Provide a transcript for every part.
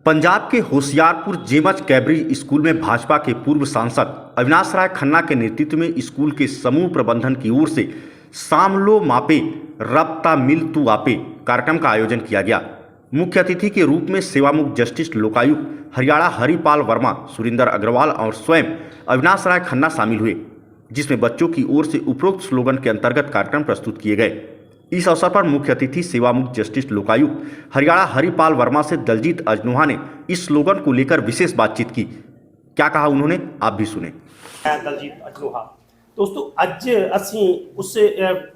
पंजाब के Hoshiarpur जेमच Cambridge school में भाजपा के पूर्व सांसद अविनाश राय खन्ना के नेतृत्व में स्कूल के समूह प्रबंधन की ओर से सामलो मापे रब्ता मिल तू आपे कार्यक्रम का आयोजन किया गया। मुख्य अतिथि के रूप में सेवामुक्त जस्टिस लोकायुक्त हरियाणा हरिपाल वर्मा, सुरेंद्र अग्रवाल और स्वयं अविनाश राय खन्ना शामिल हुए, जिसमें बच्चों की ओर से उपरोक्त स्लोगन के अंतर्गत कार्यक्रम प्रस्तुत किए गए। इस अवसर पर मुख्य अतिथि सेवामुक्त जस्टिस लोकायुक्त हरियाणा हरिपाल वर्मा से दलजीत अजनोहा ने इस स्लोगन को लेकर विशेष बातचीत की। क्या कहा उन्होंने, आप भी सुने। दलजीत अजनोहा दोस्तों, ਅੱਜ ਅਸੀਂ ਉਸ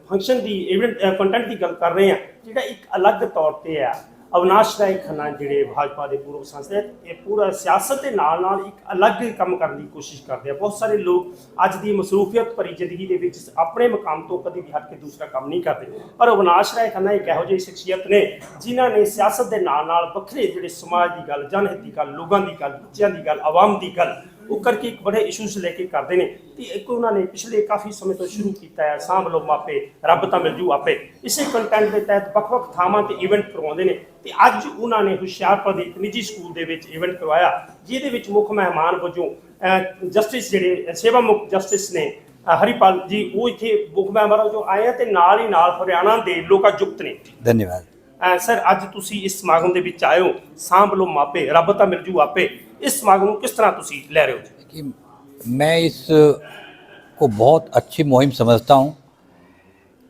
ਫੰਕਸ਼ਨ ਦੀ ਇਵੈਂਟ ਕੰਟੈਂਟ ਦੀ ਗੱਲ ਕਰ ਰਹੇ ਹਾਂ ਜਿਹੜਾ ਇੱਕ ਅਲੱਗ ਤੌਰ ਤੇ ਹੈ। ਅਵਿਨਾਸ਼ ਰਾਏ ਖੰਨਾ ਜਿਹੜੇ ਭਾਜਪਾ ਦੇ ਪੂਰਵ ਸੰਸਦ ਇਹ ਪੂਰਾ ਸਿਆਸਤ ਦੇ ਨਾਲ ਇੱਕ ਅਲੱਗ ਕੰਮ ਕਰਨ ਦੀ ਕੋਸ਼ਿਸ਼ ਕਰਦੇ ਆ। ਬਹੁਤ ਸਾਰੇ ਲੋਕ ਅੱਜ ਦੀ ਮਸਰੂਫੀਅਤ ਭਰੀ ਜ਼ਿੰਦਗੀ ਦੇ ਵਿੱਚ ਆਪਣੇ ਮਕਾਮ ਤੋਂ ਕਦੇ ਵੀ ਹਟ ਕੇ ਦੂਸਰਾ ਕੰਮ ਨਹੀਂ ਕਰਦੇ, ਪਰ ਅਵਿਨਾਸ਼ ਰਾਏ ਖੰਨਾ ਇੱਕ ਇਹੋ ਜਿਹੀ ਸ਼ਖਸੀਅਤ ਨੇ ਜਿਨ੍ਹਾਂ ਨੇ ਸਿਆਸਤ ਦੇ ਨਾਲ ਵੱਖਰੇ ਜਿਹੜੇ ਸਮਾਜ ਦੀ ਗੱਲ, ਜਨਹਿਤ ਦੀ ਗੱਲ, ਲੋਕਾਂ ਦੀ ਗੱਲ, ਬੱਚਿਆਂ ਦੀ ਗੱਲ, ਆਵਾਮ ਦੀ ਗੱਲ ਉਹ ਕਰਕੇ ਇੱਕ ਬੜੇ ਇਸ਼ੂਜ਼ ਲੈ ਕੇ ਕਰਦੇ ਨੇ। ਤੇ ਇੱਕ ਉਹਨਾਂ ਨੇ ਪਿਛਲੇ ਕਾਫੀ ਸਮੇਂ ਤੋਂ ਸ਼ੁਰੂ ਕੀਤਾ ਹੈ ਸਾਂਭ ਲਓ ਮਾਪੇ ਰੱਬ ਤਾਂ ਮਿਲ ਜੂ ਆਪੇ। ਇਸੇ ਕੰਟੈਂਟ ਦੇ ਤਹਿਤ ਵੱਖ-ਵੱਖ ਥਾਵਾਂ ਤੇ ਇਵੈਂਟ ਕਰਵਾਉਂਦੇ ਨੇ ਤੇ ਅੱਜ ਉਹਨਾਂ ਨੇ ਹੁਸ਼ਿਆਰਪੁਰ ਦੇ ਇੱਕ ਨਿੱਜੀ ਸਕੂਲ ਦੇ ਵਿੱਚ ਇਵੈਂਟ ਕਰਵਾਇਆ, ਜਿਹਦੇ ਵਿੱਚ ਮੁੱਖ ਮਹਿਮਾਨ ਵਜੋਂ ਜਸਟਿਸ ਜਿਹੜੇ ਸੇਵਾ ਮੁਕਤ ਜਸਟਿਸ ਨੇ ਹਰੀਪਾਲ ਜੀ, ਉਹ ਇੱਥੇ ਮੁੱਖ ਮਹਿਮਾਨ ਵਜੋਂ ਆਏ ਆ ਤੇ ਨਾਲ ਹੀ ਨਾਲ ਹਰਿਆਣਾ ਦੇ ਲੋਕਾਯੁਕਤ ਨੇ। धन्यवाद ਸਰ, ਅੱਜ ਤੁਸੀਂ ਇਸ ਸਮਾਗਮ ਦੇ ਵਿੱਚ ਆਏ ਹੋ, ਸਾਂਭ ਲਓ ਮਾਪੇ ਰੱਬ ਤਾਂ ਮਿਲ ਜੂ ਆਪੇ। इस समागम को किस तरह तुसी ले रहे हो? कि मैं इस को बहुत अच्छी मुहिम समझता हूँ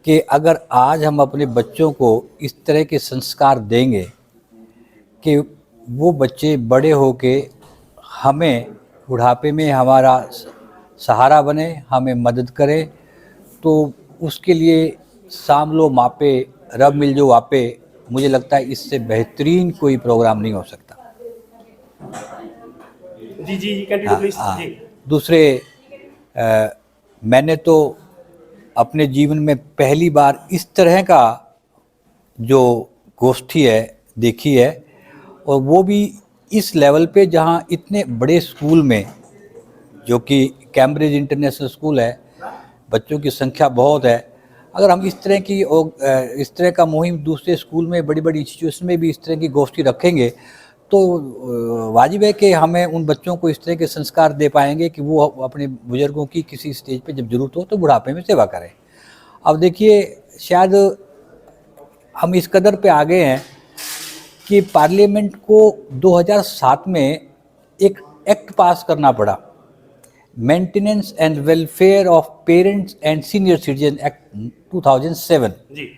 कि अगर आज हम अपने बच्चों को इस तरह के संस्कार देंगे कि वो बच्चे बड़े होके हमें बुढ़ापे में हमारा सहारा बने, हमें मदद करे, तो उसके लिए साम लो मापे रब मिल जो वापे, मुझे लगता है इससे बेहतरीन कोई प्रोग्राम नहीं हो सकता। जी जी जी, कंटिन्यू प्लीज। जी, दूसरे मैंने तो अपने जीवन में पहली बार इस तरह का जो गोष्ठी है देखी है, और वो भी इस लेवल पे जहाँ इतने बड़े स्कूल में, जो कि कैम्ब्रिज इंटरनेशनल स्कूल है, बच्चों की संख्या बहुत है। अगर हम इस तरह का मुहिम दूसरे स्कूल में, बड़ी बड़ी इंस्टीट्यूशन में भी इस तरह की गोष्ठी रखेंगे तो वाजिब है कि हमें उन बच्चों को इस तरह के संस्कार दे पाएंगे कि वो अपने बुजुर्गों की किसी स्टेज पे जब ज़रूरत हो तो बुढ़ापे में सेवा करें। अब देखिए, शायद हम इस कदर पे आ गए हैं कि पार्लियामेंट को 2007 में एक एक्ट पास करना पड़ा, maintenance and welfare of parents and senior citizen act 2007 जी।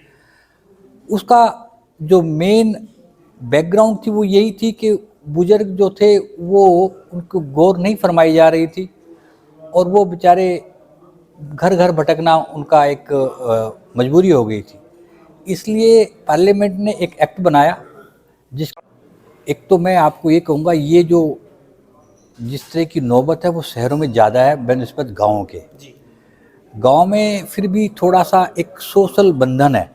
उसका जो मेन बैकग्राउंड थी वो यही थी कि बुजुर्ग जो थे वो उनको गौर नहीं फरमाई जा रही थी, और वो बेचारे घर घर भटकना उनका एक मजबूरी हो गई थी। इसलिए पार्लियामेंट ने एक एक्ट बनाया, एक तो मैं आपको ये कहूँगा, ये जो जिस तरह की नौबत है वो शहरों में ज़्यादा है बनस्बत गाँव के। गाँव में फिर भी थोड़ा सा एक सोशल बंधन है,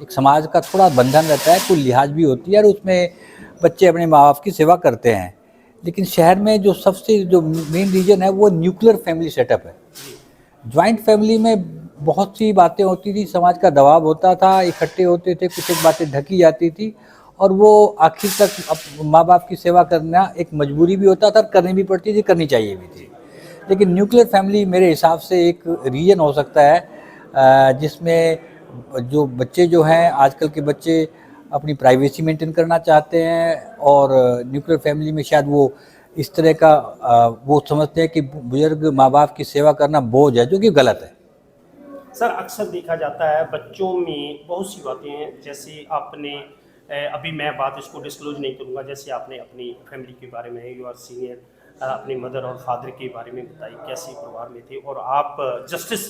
एक समाज का थोड़ा बंधन रहता है, कोई लिहाज भी होती है, और उसमें बच्चे अपने माँ बाप की सेवा करते हैं। लेकिन शहर में जो सबसे जो मेन रीजन है वो न्यूक्लियर फैमिली सेटअप है। जॉइंट फैमिली में बहुत सी बातें होती थी, समाज का दबाव होता था, इकट्ठे होते थे, कुछ एक बातें ढकी जाती थी, और वो आखिर तक माँ बाप की सेवा करना एक मजबूरी भी होता था, करनी भी पड़ती थी, करनी चाहिए भी थी। लेकिन न्यूक्लियर फैमिली मेरे हिसाब से एक रीजन हो सकता है जिसमें जो बच्चे जो हैं, आजकल के बच्चे अपनी प्राइवेसी मेंटेन करना चाहते हैं, और न्यूक्लियर फैमिली में शायद वो इस तरह का वो समझते हैं कि बुजुर्ग माँ बाप की सेवा करना बोझ है, जो कि गलत है। सर, अक्सर देखा जाता है बच्चों में बहुत सी बातें हैं, जैसे आपने अभी मैं बात इसको डिस्क्लोज नहीं करूँगा, जैसे आपने अपनी फैमिली के बारे में, यू आर सीनियर, अपनी मदर और फादर के बारे में बताई, कैसे परिवार में थे, और आप जस्टिस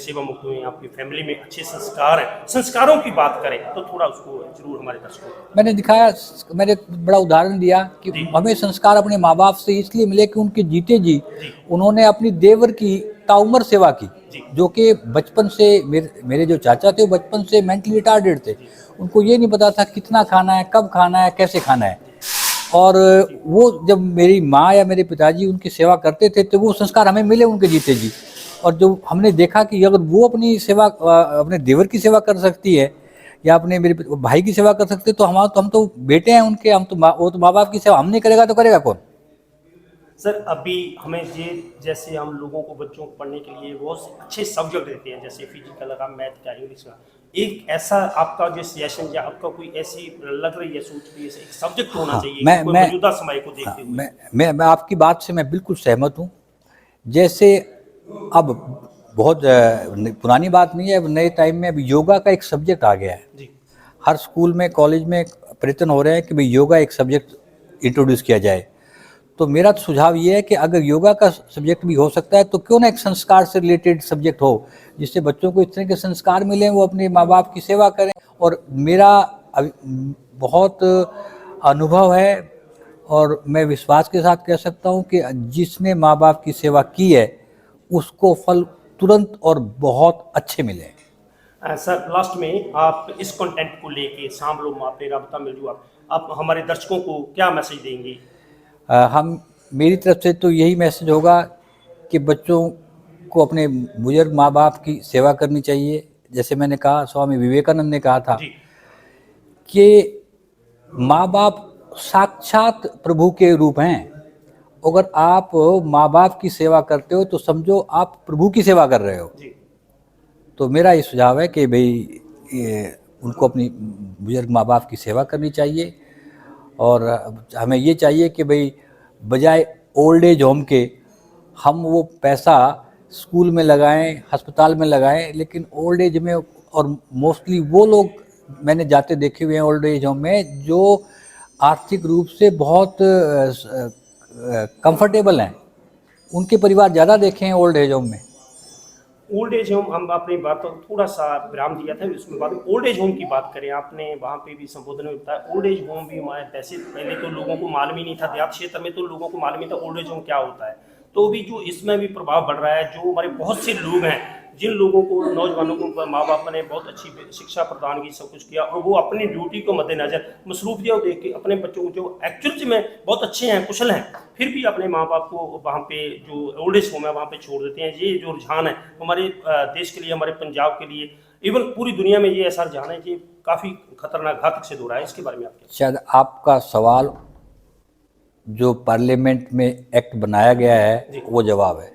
सेवा मुक्त हुए, आपकी फैमिली में अच्छे संस्कार हैं। संस्कारों की बात करें तो थोड़ा उसको जरूर हमारे दर्शकों को। मैंने दिखाया, मैंने बड़ा उदाहरण दिया कि हमें संस्कार अपने माँ बाप से इसलिए मिले कि उनके जीते जी उन्होंने अपनी देवर की ताउम्र सेवा की, जो कि बचपन से मेरे जो चाचा थे वो बचपन से मेंटली रिटार्डेड थे। उनको ये नहीं पता था कितना खाना है, कब खाना है, कैसे खाना है, और वो जब मेरी माँ या मेरे पिताजी उनकी सेवा करते थे तो वो संस्कार हमें मिले उनके जीते जी। और जो हमने देखा कि अगर वो अपनी सेवा, अपने देवर की सेवा कर सकती है, या अपने मेरे भाई की सेवा कर सकते, तो हम तो बेटे हैं उनके, हम तो वो तो माँ बाप की सेवा हम नहीं करेगा तो करेगा कौन। सर अभी हमें ये जैसे हम लोगों को बच्चों को पढ़ने के लिए बहुत से अच्छे सब्जेक्ट देते हैं, जैसे फिजिकल का, मैथ का, इंग्लिश का, एक ऐसा आपका जो सजेशन या आपका कोई ऐसी लग रही है सोच रही है एक सब्जेक्ट होना हाँ, चाहिए मैं कोई मैं मौजूदा समय को हाँ, देखते हुए? मैं आपकी बात से मैं बिल्कुल सहमत हूँ। जैसे अब बहुत पुरानी बात नहीं है, अब नए टाइम में अब योगा का एक सब्जेक्ट आ गया है। जी हर स्कूल में, कॉलेज में प्रयत्न हो रहे हैं कि भाई योगा एक सब्जेक्ट इंट्रोड्यूस किया जाए। तो मेरा तो सुझाव ये है कि अगर योगा का सब्जेक्ट भी हो सकता है तो क्यों ना एक संस्कार से रिलेटेड सब्जेक्ट हो, जिससे बच्चों को इस तरह के संस्कार मिलें, वो अपने माँ बाप की सेवा करें। और मेरा बहुत अनुभव है और मैं विश्वास के साथ कह सकता हूँ कि जिसने माँ बाप की सेवा की है उसको फल तुरंत और बहुत अच्छे मिले। सर लास्ट में आप इस कंटेंट को लेके सांभलो माँ पे राबता मिल आप हमारे दर्शकों को क्या मैसेज देंगे? हम मेरी तरफ से तो यही मैसेज होगा कि बच्चों को अपने बुजुर्ग माँ बाप की सेवा करनी चाहिए। जैसे मैंने कहा, स्वामी विवेकानंद ने कहा था जी कि माँ बाप साक्षात प्रभु के रूप हैं। अगर आप माँ बाप की सेवा करते हो तो समझो आप प्रभु की सेवा कर रहे हो। जी तो मेरा ये सुझाव है कि भाई उनको अपनी बुजुर्ग माँ बाप की सेवा करनी चाहिए। और हमें ये चाहिए कि भाई बजाय ओल्ड एज होम के हम वो पैसा स्कूल में लगाएं, अस्पताल में लगाएं, लेकिन ओल्ड एज में, और मोस्टली वो लोग मैंने जाते देखे हुए हैं ओल्ड एज होम में जो आर्थिक रूप से बहुत कंफर्टेबल हैं, उनके परिवार ज़्यादा देखे हैं ओल्ड एज होम में। ओल्ड एज होम हम अपनी बातों को थोड़ा सा विराम दिया था, उसमें बाद में ओल्ड एज होम की बात करें, आपने वहाँ पे भी संबोधन में बताया ओल्ड एज होम भी हमारे वैसे पहले तो लोगों को मालूम ही नहीं था, देहात क्षेत्र में तो लोगों को मालूम ही था ओल्ड एज होम क्या होता है। तो भी जो इसमें भी प्रभाव बढ़ रहा है, जो हमारे बहुत से लोग हैं जिन लोगों को, नौजवानों को माँ बाप ने बहुत अच्छी शिक्षा प्रदान की, सब कुछ किया, और वो अपनी ड्यूटी को मद्देनजर मसरूफियत देख के अपने बच्चों को जो एक्चुअल में बहुत अच्छे हैं, कुशल हैं, फिर भी अपने माँ बाप को वहाँ पे जो ओल्ड एज होम है वहाँ पे छोड़ देते हैं। ये जो रुझान है हमारे देश के लिए, हमारे पंजाब के लिए, इवन पूरी दुनिया में ये ऐसा रुझान है कि काफ़ी खतरनाक, घातक सिद्ध हो रहा है। इसके बारे में आप क्या? शायद आपका सवाल जो पार्लियामेंट में एक्ट बनाया गया है वो जवाब है।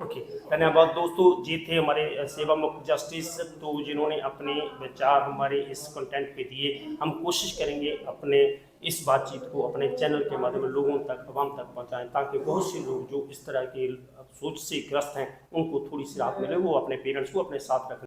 ओके, धन्यवाद दोस्तों। ये थे हमारे सेवा मुक्त जस्टिस, तो जिन्होंने अपने विचार हमारे इस कंटेंट पे दिए। हम कोशिश करेंगे अपने इस बातचीत को अपने चैनल के माध्यम से लोगों तक, आवाम तक पहुंचाएं, ताकि बहुत से लोग जो इस तरह के सोच से ग्रस्त हैं उनको थोड़ी सी राहत मिले, वो अपने पेरेंट्स को अपने साथ रखें।